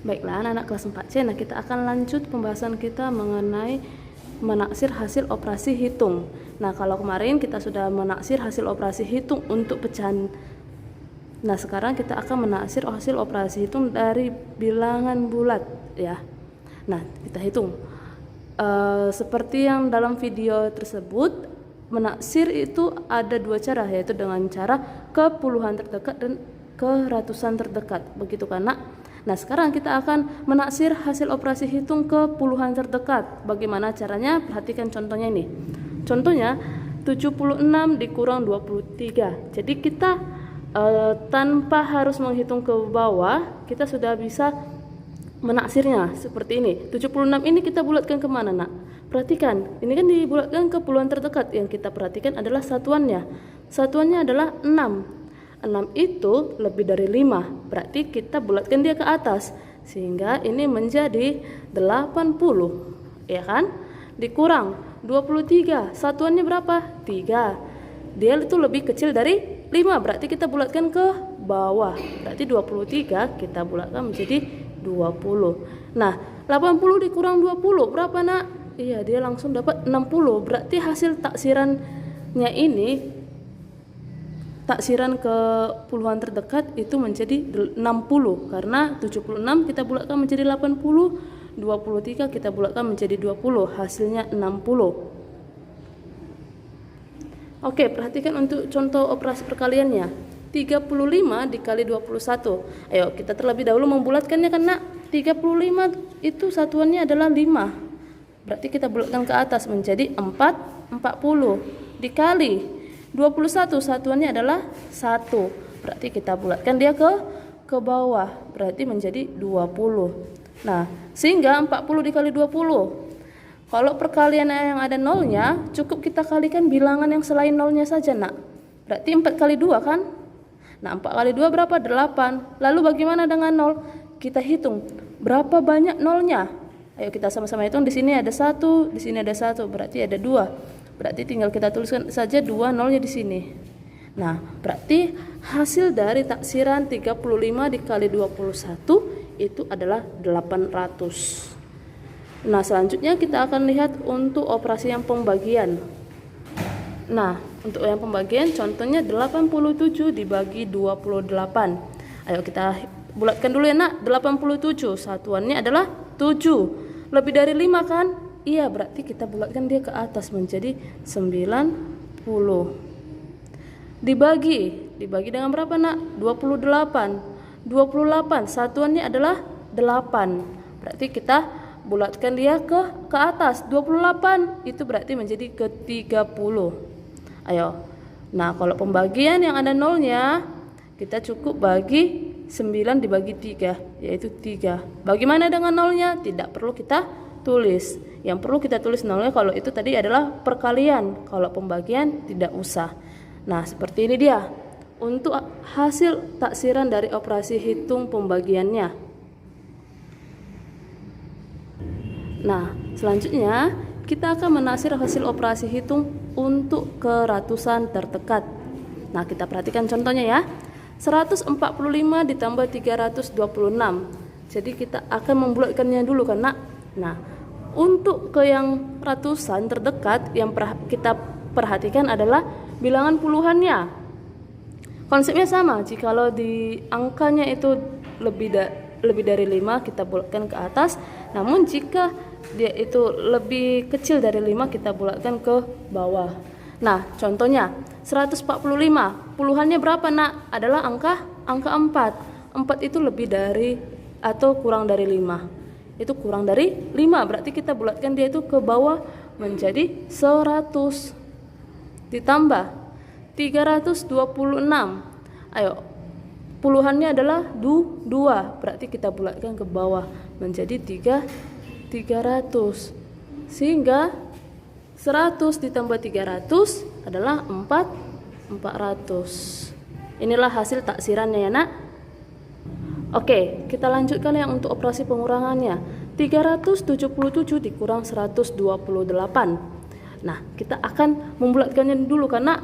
Baiklah anak-anak kelas 4C, nah kita akan lanjut pembahasan kita mengenai menaksir hasil operasi hitung. Nah kalau kemarin kita sudah menaksir hasil operasi hitung untuk pecahan. Nah sekarang kita akan menaksir hasil operasi hitung dari bilangan bulat ya. Nah kita hitung seperti yang dalam video tersebut, menaksir itu ada dua cara, yaitu dengan cara ke puluhan terdekat dan ke ratusan terdekat, begitu kan nak? Nah sekarang kita akan menaksir hasil operasi hitung ke puluhan terdekat. Bagaimana caranya? Perhatikan contohnya ini. Contohnya 76 dikurang 23. Jadi kita tanpa harus menghitung ke bawah, kita sudah bisa menaksirnya seperti ini. 76 ini kita bulatkan kemana nak? Perhatikan, ini kan dibulatkan ke puluhan terdekat. Yang kita perhatikan adalah satuannya. Satuannya adalah 6. 6 itu lebih dari 5, berarti kita bulatkan dia ke atas, sehingga ini menjadi 80, ya kan? Dikurang 23, satuannya berapa? 3. Dia itu lebih kecil dari 5, berarti kita bulatkan ke bawah, berarti 23 kita bulatkan menjadi 20. Nah 80 dikurang 20 berapa nak? Iya, dia langsung dapat 60, berarti hasil taksirannya ini, taksiran ke puluhan terdekat itu menjadi 60, karena 76 kita bulatkan menjadi 80, 23 kita bulatkan menjadi 20, hasilnya 60. Oke, perhatikan untuk contoh operasi perkaliannya. 35 dikali 21. Ayo kita terlebih dahulu membulatkannya, karena 35 itu satuannya adalah 5, berarti kita bulatkan ke atas menjadi 40 dikali 21, satuannya adalah 1, berarti kita bulatkan dia ke bawah, berarti menjadi 20. Nah sehingga 40 dikali 20, kalau perkalian yang ada nolnya, cukup kita kalikan bilangan yang selain nolnya saja nak, berarti 4 kali 2 kan. Nah 4 kali 2 berapa? 8. Lalu bagaimana dengan nol? Kita hitung berapa banyak nolnya. Ayo kita sama-sama hitung. Di sini ada 1, di sini ada 1, berarti ada 2. Berarti tinggal kita tuliskan saja 2 nolnya di sini. Nah, berarti hasil dari taksiran 35 dikali 21 itu adalah 800. Nah, selanjutnya kita akan lihat untuk operasi yang pembagian. Nah, untuk yang pembagian contohnya 87 dibagi 28. Ayo kita bulatkan dulu ya nak. 87 satuannya adalah 7. Lebih dari 5 kan? Iya, berarti kita bulatkan dia ke atas menjadi 90. Dibagi dengan berapa nak? 28. 28 satuannya adalah 8. Berarti kita bulatkan dia ke atas. 28 itu berarti menjadi ke 30. Ayo. Nah, kalau pembagian yang ada nolnya, kita cukup bagi 9 dibagi 3, yaitu 3. Bagaimana dengan nolnya? Tidak perlu kita tulis. Yang perlu kita tulis nolnya kalau itu tadi adalah perkalian, kalau pembagian tidak usah. Nah seperti ini dia untuk hasil taksiran dari operasi hitung pembagiannya. Nah selanjutnya kita akan menaksir hasil operasi hitung untuk ke ratusan terdekat. Nah kita perhatikan contohnya ya. 145 ditambah 326. Jadi kita akan membulatkannya dulu karena untuk ke yang ratusan terdekat yang kita perhatikan adalah bilangan puluhannya. Konsepnya sama, jikalau di angkanya itu lebih dari 5 kita bulatkan ke atas, namun jika dia itu lebih kecil dari 5 kita bulatkan ke bawah. Nah, contohnya 145, puluhannya berapa nak? Adalah angka 4. 4 itu lebih dari atau kurang dari 5. Itu kurang dari 5, berarti kita bulatkan dia itu ke bawah menjadi 100. Ditambah 326. Ayo, puluhannya adalah 2, berarti kita bulatkan ke bawah menjadi 300. Sehingga 100 ditambah 300 adalah 400. Inilah hasil taksirannya ya nak. Oke, kita lanjutkan yang untuk operasi pengurangannya. 377 dikurang 128. Nah, kita akan membulatkannya dulu karena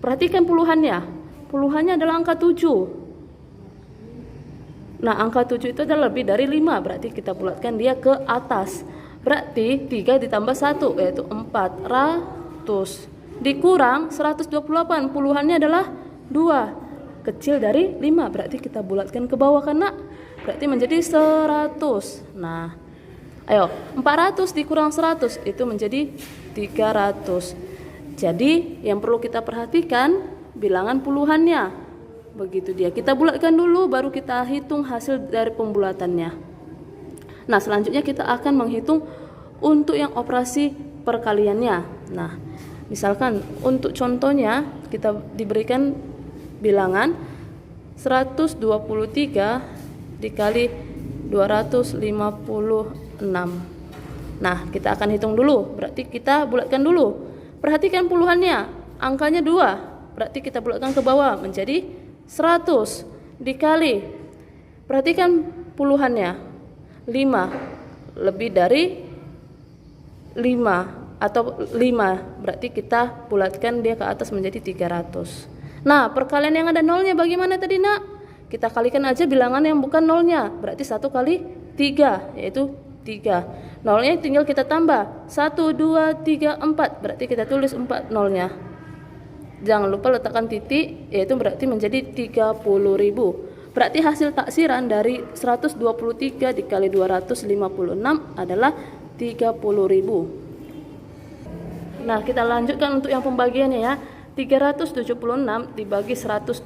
perhatikan puluhannya. Puluhannya adalah angka 7. Nah, angka 7 itu adalah lebih dari 5, berarti kita bulatkan dia ke atas. Berarti 3 ditambah 1 yaitu 400. Dikurang 128, puluhannya adalah 2. Kecil dari 5, berarti kita bulatkan ke bawah kan nak? Berarti menjadi 100. Nah, ayo 400 dikurang 100 itu menjadi 300. Jadi yang perlu kita perhatikan bilangan puluhannya. Begitu dia. Kita bulatkan dulu baru kita hitung hasil dari pembulatannya. Nah, selanjutnya kita akan menghitung untuk yang operasi perkaliannya. Nah, misalkan untuk contohnya kita diberikan bilangan 123 dikali 256. Nah, kita akan hitung dulu. Berarti kita bulatkan dulu. Perhatikan puluhannya. Angkanya 2. Berarti kita bulatkan ke bawah menjadi 100 dikali. Perhatikan puluhannya. 5 lebih dari 5 atau 5, berarti kita bulatkan dia ke atas menjadi 300. Nah, perkalian yang ada nolnya bagaimana tadi nak? Kita kalikan aja bilangan yang bukan nolnya, berarti 1 kali 3 yaitu 3. Nolnya tinggal kita tambah 1, 2, 3, 4, berarti kita tulis 4 nolnya. Jangan lupa letakkan titik, yaitu berarti menjadi 30.000. Berarti hasil taksiran dari 123 dikali 256 adalah 30.000. Nah, kita lanjutkan untuk yang pembagiannya ya. 376 dibagi 121.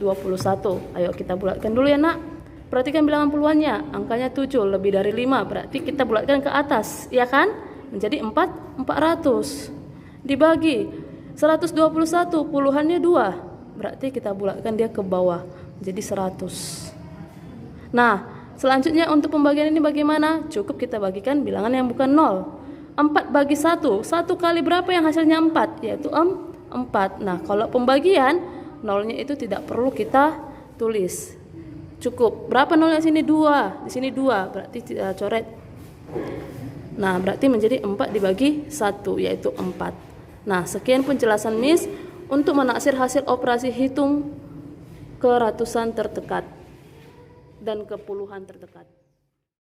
Ayo kita bulatkan dulu ya nak. Perhatikan bilangan puluhannya. Angkanya 7 lebih dari 5. Berarti kita bulatkan ke atas, ya kan? Menjadi 400. Dibagi 121 puluhannya 2. Berarti kita bulatkan dia ke bawah jadi 100. Nah, selanjutnya untuk pembagian ini bagaimana? Cukup kita bagikan bilangan yang bukan 0. 4 bagi 1. 1 kali berapa yang hasilnya 4? Yaitu 4. Nah, kalau pembagian, nolnya itu tidak perlu kita tulis. Cukup. Berapa nolnya sini? 2. Di sini 2. Berarti kita coret. Nah, berarti menjadi 4 dibagi 1, yaitu 4. Nah, sekian penjelasan Miss untuk menaksir hasil operasi hitung ke ratusan terdekat dan ke puluhan terdekat.